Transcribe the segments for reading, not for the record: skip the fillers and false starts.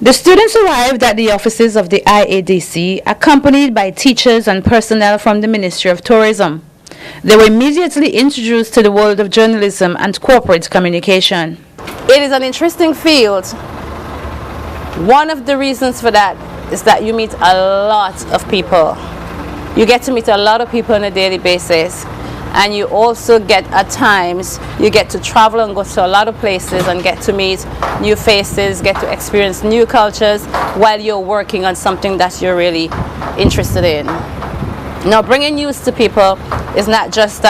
The students arrived at the offices of the IADC, accompanied by teachers and personnel from the Ministry of Tourism. They were immediately introduced to the world of journalism and corporate communication. It is an interesting field. One of the reasons for that is that you meet a lot of people. You get to meet a lot of people on a daily basis. And you also get, at times, you get to travel and go to a lot of places and get to meet new faces, get to experience new cultures while you're working on something that you're really interested in. Now, bringing news to people is not just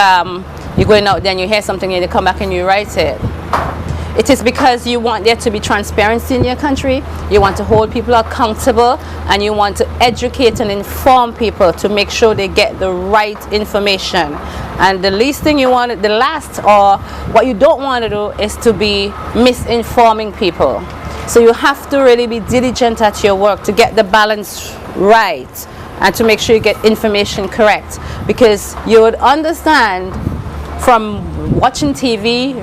you're going out there and you hear something and you come back and you write it. It is because you want there to be transparency in your country, you want to hold people accountable, and you want to educate and inform people to make sure they get the right information. And the least thing you want, the last, or what you don't want to do is to be misinforming people. So you have to really be diligent at your work to get the balance right and to make sure you get information correct. Because you would understand from watching TV,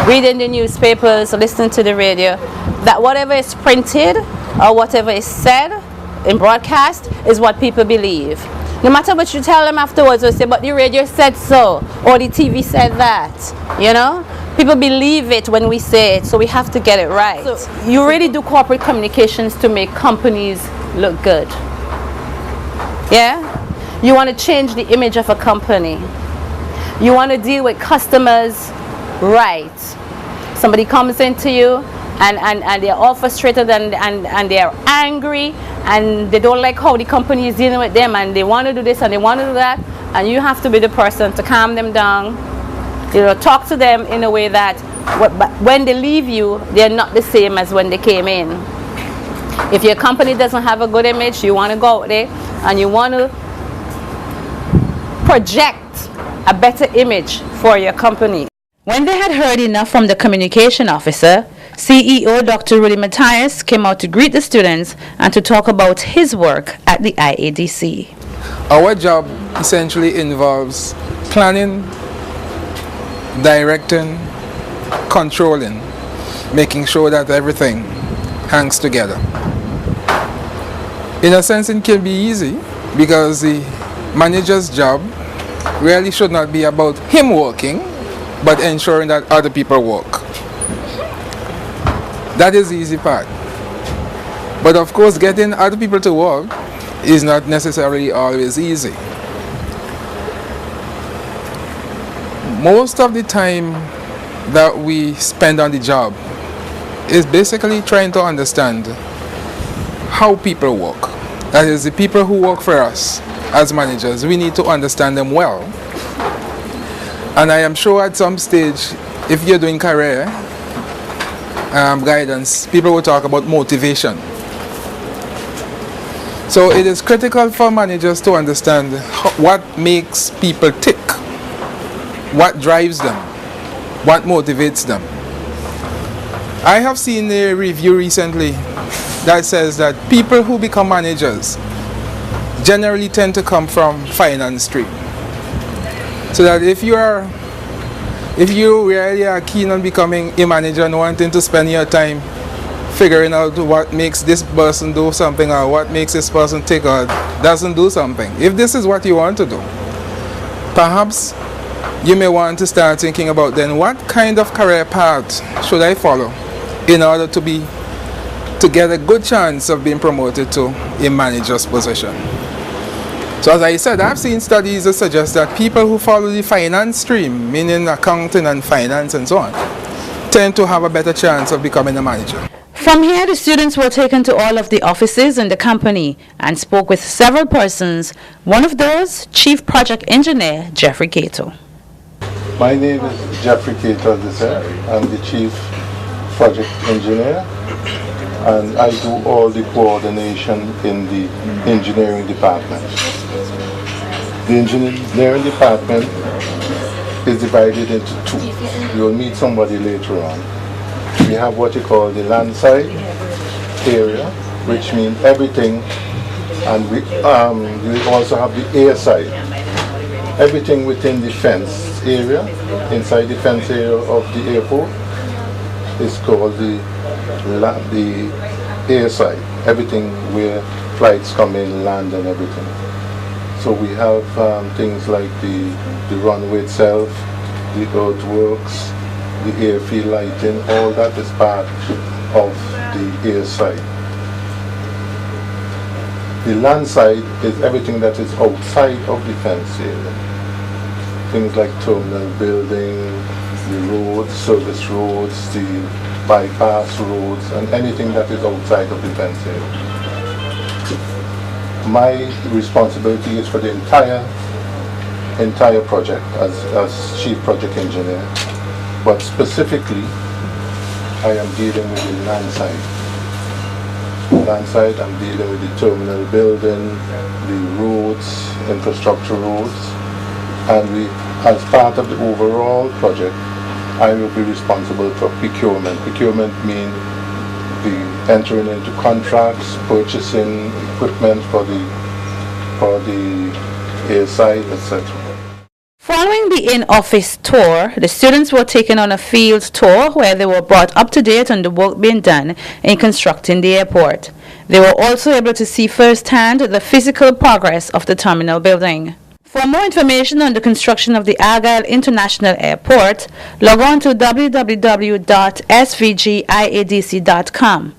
reading the newspapers, or listening to the radio, that whatever is printed or whatever is said in broadcast is what people believe. No matter what you tell them afterwards, they say, but the radio said so, or the TV said that, you know? People believe it when we say it, so we have to get it right. So you really do corporate communications to make companies look good. Yeah? You want to change the image of a company. You want to deal with customers right. Somebody comes into you and they're all frustrated and they're angry and they don't like how the company is dealing with them and they want to do this and they want to do that, and you have to be the person to calm them down, you know, talk to them in a way that when they leave you, they're not the same as when they came in. If your company doesn't have a good image, you want to go out there and you want to project a better image for your company. When they had heard enough from the communication officer, CEO Dr. Rudy Matthias came out to greet the students and to talk about his work at the IADC. Our job essentially involves planning, directing, controlling, making sure that everything hangs together. In a sense, it can be easy because the manager's job really should not be about him working, but ensuring that other people work. That is the easy part. But of course, getting other people to work is not necessarily always easy. Most of the time that we spend on the job is basically trying to understand how people work. That is, the people who work for us as managers, we need to understand them well. And I am sure at some stage, if you're doing career guidance, people will talk about motivation. So it is critical for managers to understand what makes people tick, what drives them, what motivates them. I have seen a review recently that says that people who become managers generally tend to come from finance stream. So that if you really are keen on becoming a manager and wanting to spend your time figuring out what makes this person do something or what makes this person tick or doesn't do something, if this is what you want to do, perhaps you may want to start thinking about then what kind of career path should I follow in order to get a good chance of being promoted to a manager's position. So as I said, I've seen studies that suggest that people who follow the finance stream, meaning accounting and finance and so on, tend to have a better chance of becoming a manager. From here, the students were taken to all of the offices in the company and spoke with several persons. One of those, Chief Project Engineer Jeffrey Cato. My name is Jeffrey Cato. I'm the Chief Project Engineer, and I do all the coordination in the engineering department. The engineering department is divided into two. You'll meet somebody later on. We have what you call the land side area, which means everything, and we also have the air side. everything within the fence area, inside the fence area of the airport, is called the airside. Everything where flights come in, land and everything. So we have things like the runway itself, the earthworks, the airfield lighting, all that is part of the airside. The land side is everything that is outside of the fence area. Things like terminal building, the roads, service roads, the bypass roads, and anything that is outside of the fence area. My responsibility is for the entire project as Chief Project Engineer, but specifically I am dealing with the land side. Land side, I'm dealing with the terminal building, the roads, infrastructure roads, and as part of the overall project, I will be responsible for procurement. Procurement means the entering into contracts, purchasing equipment for the airside, etc. Following the in-office tour, the students were taken on a field tour where they were brought up to date on the work being done in constructing the airport. They were also able to see firsthand the physical progress of the terminal building. For more information on the construction of the Argyle International Airport, log on to www.svgiadc.com.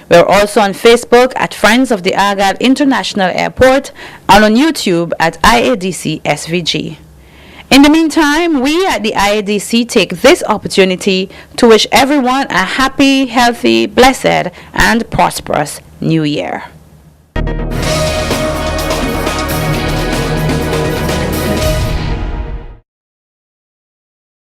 We're also on Facebook at Friends of the Argyle International Airport and on YouTube at IADC SVG. In the meantime, we at the IADC take this opportunity to wish everyone a happy, healthy, blessed, and prosperous New Year.